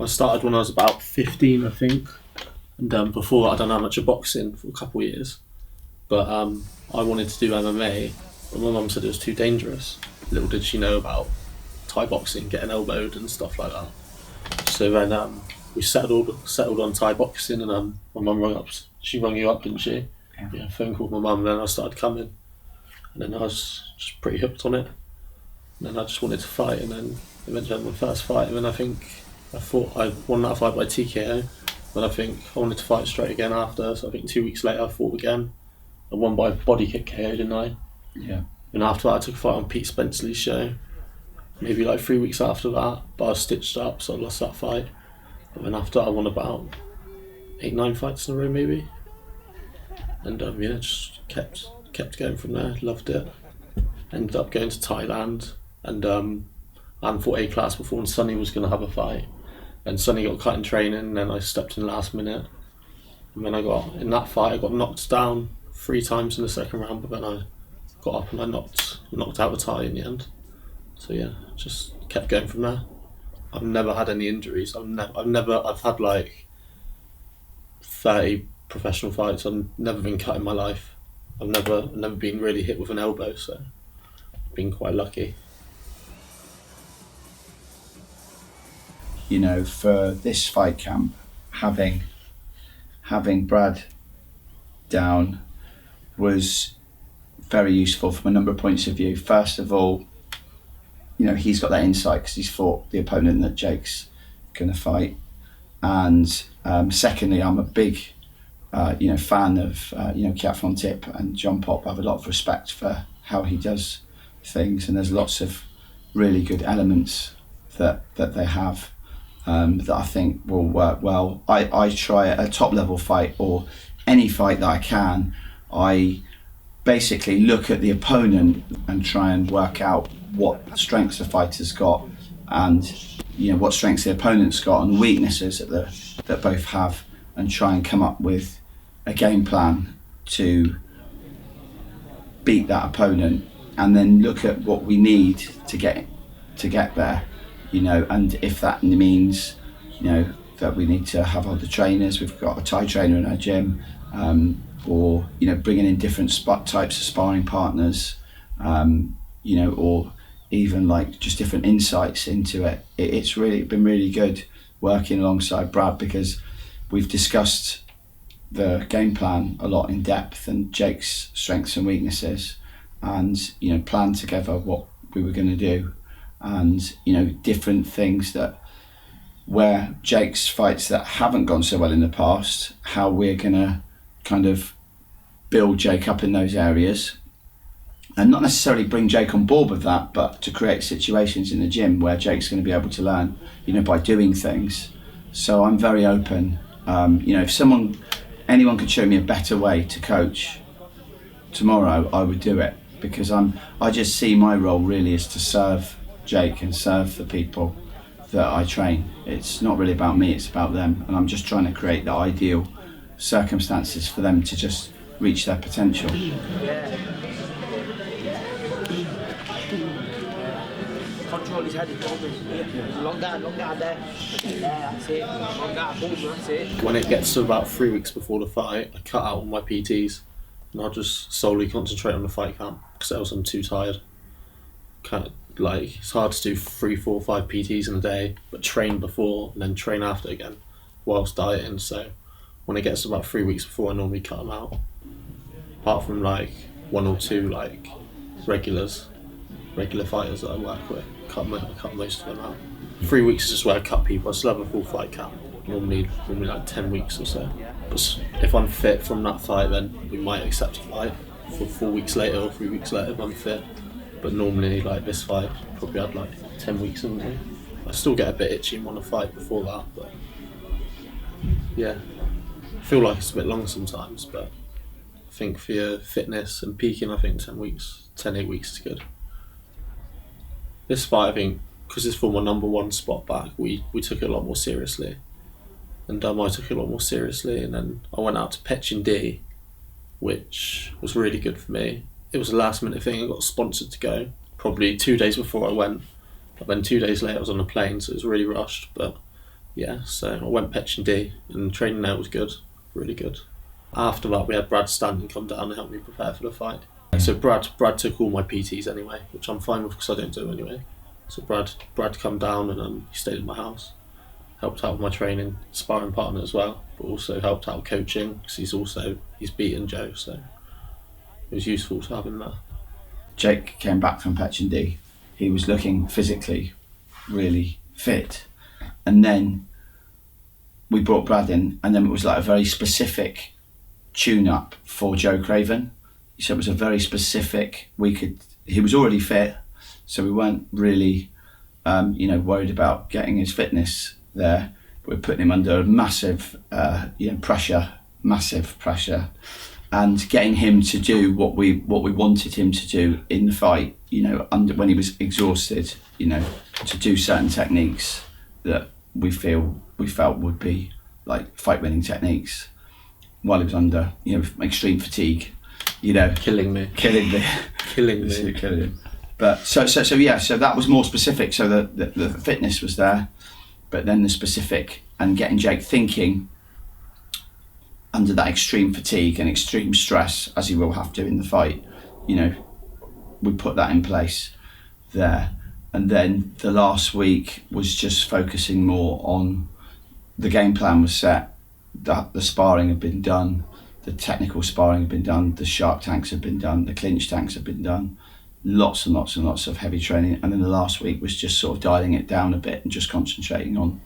I started when I was about 15, I think. And before that, I'd done amateur boxing for a couple of years. But I wanted to do MMA, but my mum said it was too dangerous. Little did she know about Thai boxing, getting elbowed and stuff like that. So then we settled on Thai boxing, and my mum rung up. She rung you up, didn't she? Yeah, phone called my mum, and then I started coming. And then I was just pretty hooked on it. And then I just wanted to fight, and then eventually I had my first fight. And then I think I won that fight by TKO. Then I think I wanted to fight straight again after. So I think 2 weeks later I fought again. I won by body kick KO, didn't I? Yeah. And after that I took a fight on Pete Spenceley's show. Maybe like 3 weeks after that, but I was stitched up, so I lost that fight. And then after I won about 8-9 fights in a row maybe. And just kept going from there, loved it. Ended up going to Thailand, and I hadn't fought A-class before, and Sonny was going to have a fight. And Sonny got cut in training, and then I stepped in last minute. And then in that fight, I got knocked down 3 times in the second round, but then I got up and I knocked out the Thai in the end. So yeah, just kept going from there. I've never had any injuries. I've had like 30 professional fights. I've never been cut in my life. I've never been really hit with an elbow, so I've been quite lucky. You know, for this fight camp, having Brad down was very useful from a number of points of view. First of all, you know, he's got that insight because he's fought the opponent that Jake's going to fight. And secondly, I'm a big fan of Kiat Von Tip and John Pop. I have a lot of respect for how he does things, and there's lots of really good elements that they have that I think will work well. I try a top level fight, or any fight that I can, I basically look at the opponent and try and work out what strengths the fighter's got, and what strengths the opponent's got and weaknesses that both have, and try and come up with a game plan to beat that opponent, and then look at what we need to get there, and if that means that we need to have other trainers. We've got a Thai trainer in our gym, or bringing in different types of sparring partners, or even like just different insights into it. It's really been really good working alongside Brad, because we've discussed the game plan a lot in depth, and Jake's strengths and weaknesses, and planned together what we were going to do, and different things where Jake's fights that haven't gone so well in the past, how we're going to kind of build Jake up in those areas, and not necessarily bring Jake on board with that, but to create situations in the gym where Jake's going to be able to learn, by doing things. So I'm very open. If anyone could show me a better way to coach tomorrow, I would do it, because I just see my role really is to serve Jake and serve the people that I train. It's not really about me, it's about them, and I'm just trying to create the ideal circumstances for them to just reach their potential. Control his head, long guard there. That's it. Long guard, boom, that's it. When it gets to about 3 weeks before the fight, I cut out all my PTs, and I'll just solely concentrate on the fight camp, because else I'm too tired. It's hard to do 3, 4, 5 PTs in a day, but train before and then train after again whilst dieting. So when it gets to about 3 weeks before, I normally cut them out. Apart from like 1 or 2 like regular fighters that I work with, I cut most of them out. 3 weeks is just where I cut people. I still have a full fight camp, normally like 10 weeks or so. But if I'm fit from that fight, then we might accept a fight for 4 weeks later or 3 weeks later if I'm fit. But normally, like this fight, probably had like 10 weeks in me. I still get a bit itchy and want to fight before that, but yeah, I feel like it's a bit long sometimes, but I think for your fitness and peaking, I think 10, 8 weeks is good. This fight, I think, because it's for my number 1 spot back, we took it a lot more seriously. And I took it a lot more seriously, and then I went out to Petchin D, which was really good for me. It was a last minute thing. I got sponsored to go probably 2 days before I went, but then 2 days later I was on a plane, so it was really rushed. But Yeah, so I went Petch and D, and training there was good, really good. After that, we had Brad Stanton come down and help me prepare for the fight. So Brad took all my PTs anyway, which I'm fine with because I don't do anyway. So Brad come down and he stayed in my house, helped out with my training, sparring partner as well, but also helped out coaching because he's beaten Joe, so it was useful to have him there. Jake came back from Petch and D. He was looking physically really fit, and then we brought Brad in, and then it was like a very specific tune-up for Joe Craven. So it was a very specific. He was already fit, so we weren't really, worried about getting his fitness there. We're putting him under massive pressure, and getting him to do what we wanted him to do in the fight. When he was exhausted, to do certain techniques that we felt would be like fight-winning techniques while he was under, extreme fatigue. Killing me. But so that was more specific. So the fitness was there, but then the specific and getting Jake thinking under that extreme fatigue and extreme stress, as he will have to in the fight. We put that in place there, and then the last week was just focusing more on the game plan was set, that the sparring had been done. The technical sparring had been done, the shark tanks had been done, the clinch tanks had been done, lots and lots and lots of heavy training. And then the last week was just sort of dialing it down a bit and just concentrating on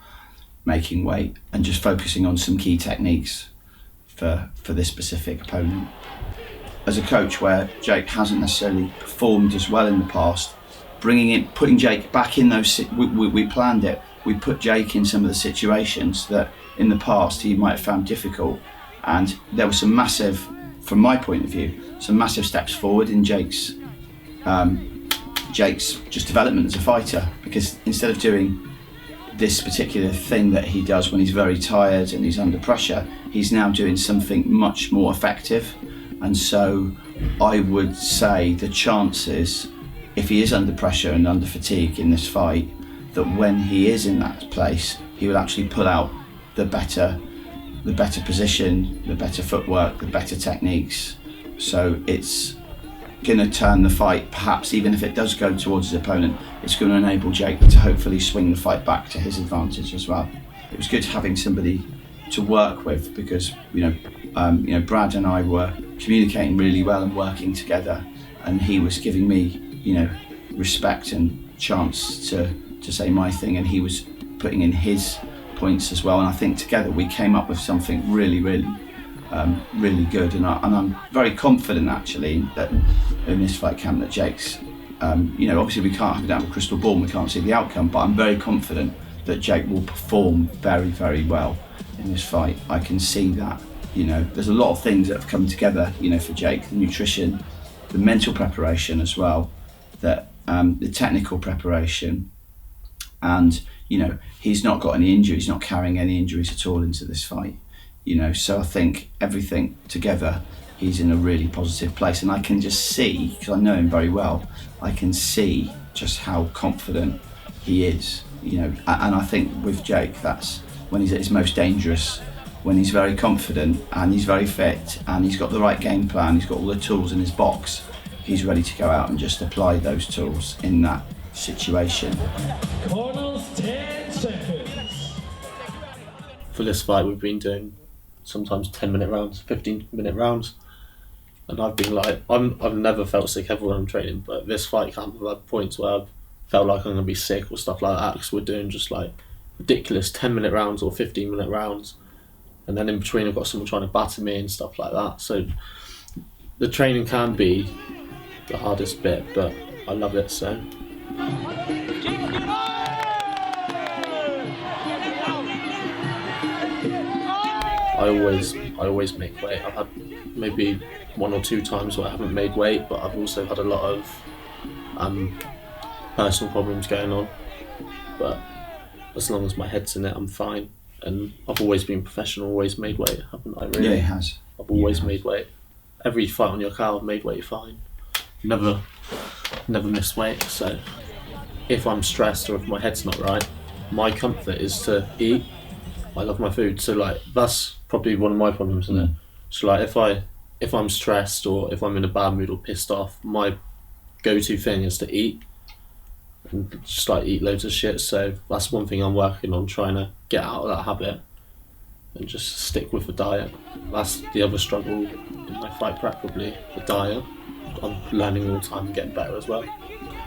making weight and just focusing on some key techniques for this specific opponent. As a coach where Jake hasn't necessarily performed as well in the past, putting Jake back in those, we planned it. We put Jake in some of the situations that in the past he might have found difficult. And there was from my point of view, some massive steps forward in Jake's just development as a fighter. Because instead of doing this particular thing that he does when he's very tired and he's under pressure, he's now doing something much more effective. And so I would say the chances, if he is under pressure and under fatigue in this fight, that when he is in that place, he will actually pull out the better position, the better footwork, the better techniques. So it's going to turn the fight, perhaps even if it does go towards his opponent, it's going to enable Jake to hopefully swing the fight back to his advantage as well. It was good having somebody to work with because Brad and I were communicating really well and working together, and he was giving me respect and chance to say my thing, and he was putting in his points as well, and I think together we came up with something really good, and I'm very confident actually that in this fight camp that Jake's obviously we can't have it down with a crystal ball and we can't see the outcome, but I'm very confident that Jake will perform very, very well in this fight. I can see that. There's a lot of things that have come together for Jake, the nutrition, the mental preparation as well, that the technical preparation, and he's not got any injuries, he's not carrying any injuries at all into this fight. So I think everything together, he's in a really positive place, and I can just see, because I know him very well, I can see just how confident he is. And I think with Jake, that's when he's at his most dangerous, when he's very confident and he's very fit and he's got the right game plan, he's got all the tools in his box, he's ready to go out and just apply those tools in that situation. Corners 10 seconds. For this fight, we've been doing sometimes 10-minute rounds, 15-minute rounds, and I've been like, I've never felt sick ever when I'm training, but this fight camp I've had points where I've felt like I'm going to be sick or stuff like that, because we're doing just like ridiculous 10-minute rounds or 15-minute rounds, and then in between I've got someone trying to batter me and stuff like that. So the training can be the hardest bit, but I love it. So I always make weight. I've had maybe 1 or 2 times where I haven't made weight, but I've also had a lot of personal problems going on. But as long as my head's in it, I'm fine. And I've always been professional, always made weight, haven't I? Really? Yeah, he has. I've always made weight. Every fight on Yokkao, I've made weight fine. Never missed weight. So if I'm stressed or if my head's not right, my comfort is to eat I love my food. So like that's probably one of my problems, isn't it? So like if I'm stressed or if I'm in a bad mood or pissed off, my go-to thing is to eat and just like eat loads of shit. So that's one thing I'm working on, trying to get out of that habit and just stick with the diet. That's the other struggle in my fight prep, probably the diet. I'm learning all the time and getting better as well.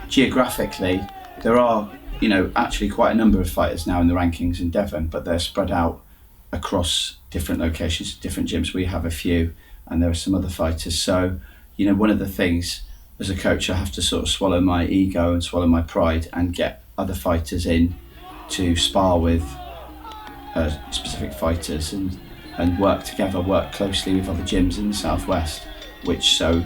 Geographically, there are, you know, actually quite a number of fighters now in the rankings in Devon, but they're spread out across different locations, different gyms. We have a few, and there are some other fighters. So, you know, one of the things as a coach, I have to sort of swallow my ego and swallow my pride and get other fighters in to spar with specific fighters and work together, work closely with other gyms in the southwest, which so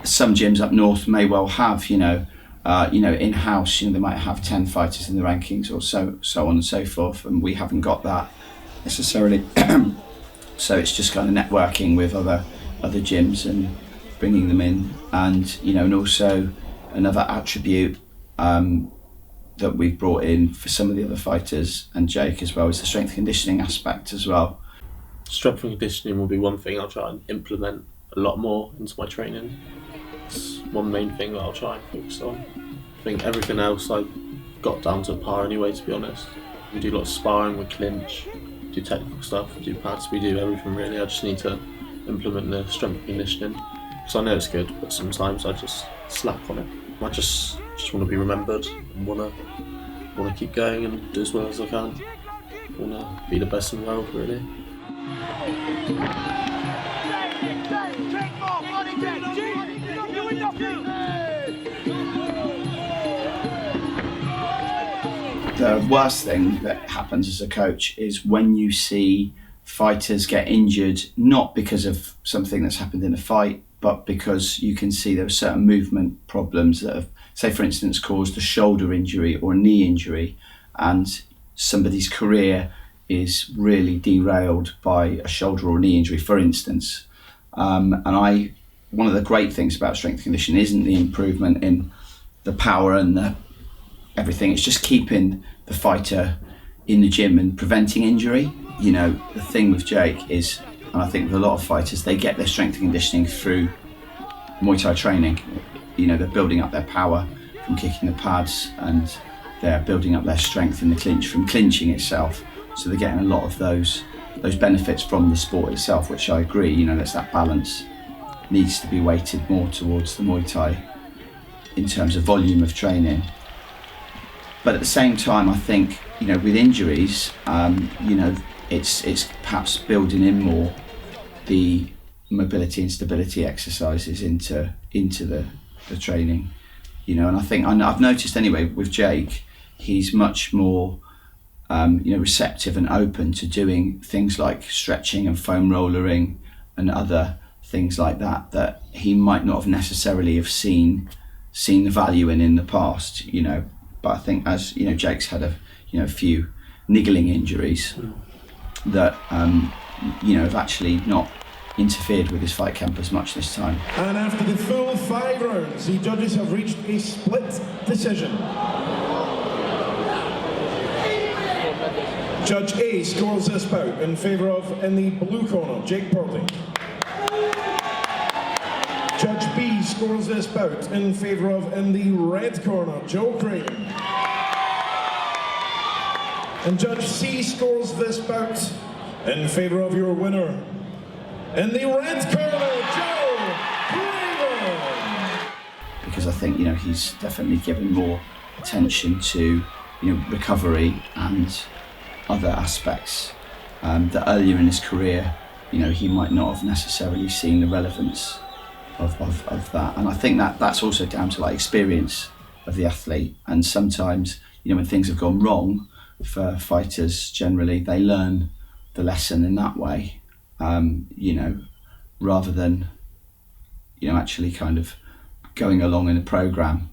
some gyms up north may well have, in-house, they might have 10 fighters in the rankings or so on and so forth, and we haven't got that necessarily. So it's just kind of networking with other gyms and bringing them in, and also another attribute that we've brought in for some of the other fighters and Jake as well is the strength conditioning aspect as well. Strength and conditioning will be one thing I'll try and implement a lot more into my training. It's one main thing that I'll try and focus on. I think everything else I've got down to par anyway, to be honest. We do a lot of sparring, we clinch, do technical stuff, we do pads, we do everything really. I just need to implement the strength and conditioning because I know it's good, but sometimes I just slack on it. I just want to be remembered and want to keep going and do as well as I can. Want to be the best in the world, really. The worst thing that happens as a coach is when you see fighters get injured, not because of something that's happened in a fight, but because you can see there are certain movement problems that have, say for instance, caused a shoulder injury or a knee injury, and somebody's career is really derailed by a shoulder or knee injury, for instance. One of the great things about strength and conditioning isn't the improvement in the power and the everything, it's just keeping the fighter in the gym and preventing injury. The thing with Jake is, and I think with a lot of fighters, they get their strength and conditioning through Muay Thai training. They're building up their power from kicking the pads, and they're building up their strength in the clinch from clinching itself. So they're getting a lot of those benefits from the sport itself, which I agree, there's that balance. Needs to be weighted more towards the Muay Thai in terms of volume of training. But at the same time, I think, with injuries, it's perhaps building in more the mobility and stability exercises into the training, and I think I've noticed anyway with Jake, he's much more receptive and open to doing things like stretching and foam rollering and other things like that he might not have necessarily have seen the value in the past, but I think as Jake's had a few niggling injuries that have actually not interfered with his fight camp as much this time. And after the full 5 rounds, the judges have reached a split decision. Judge A scores this bout in favour of, in the blue corner, Jake Purdy. Judge B scores this bout in favour of, in the red corner, Joe Craven. And Judge C scores this bout in favour of your winner, in the red corner, Joe Craven. Because I think, he's definitely given more attention to, recovery and other aspects that earlier in his career, he might not have necessarily seen the relevance of that. And I think that's also down to experience of the athlete. And sometimes, when things have gone wrong for fighters, generally they learn the lesson in that way, rather than actually kind of going along in a program.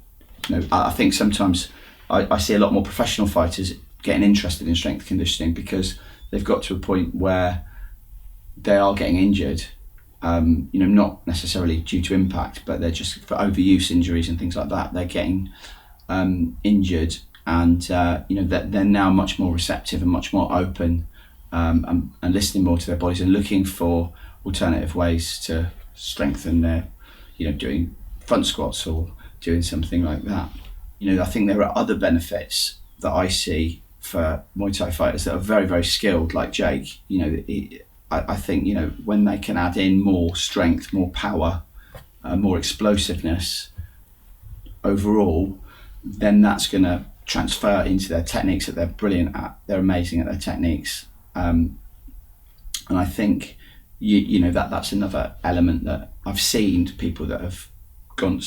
I think sometimes I see a lot more professional fighters getting interested in strength conditioning because they've got to a point where they are getting injured, not necessarily due to impact, but they're just for overuse injuries and things like that. They're getting injured, and they're now much more receptive and much more open and listening more to their bodies and looking for alternative ways to strengthen their, doing front squats or doing something like that. I think there are other benefits that I see for Muay Thai fighters that are very, very skilled, like Jake. I think, when they can add in more strength, more power, more explosiveness overall, then that's going to transfer into their techniques that they're brilliant at. They're amazing at their techniques. And I think, that's another element that I've seen people that have gone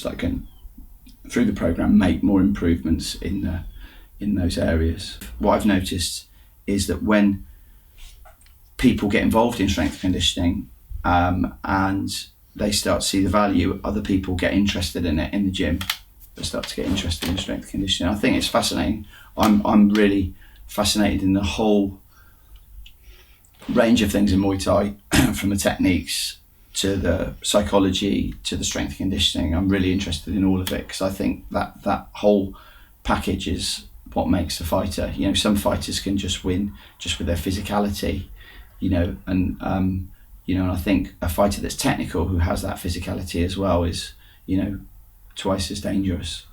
through the program make more improvements in those areas. What I've noticed is that when people get involved in strength conditioning and they start to see the value, other people get interested in it in the gym. They start to get interested in strength conditioning. I think it's fascinating. I'm really fascinated in the whole range of things in Muay Thai, from the techniques to the psychology to the strength conditioning. I'm really interested in all of it because I think that whole package is what makes a fighter. Some fighters can just win just with their physicality, and I think a fighter that's technical who has that physicality as well is, twice as dangerous.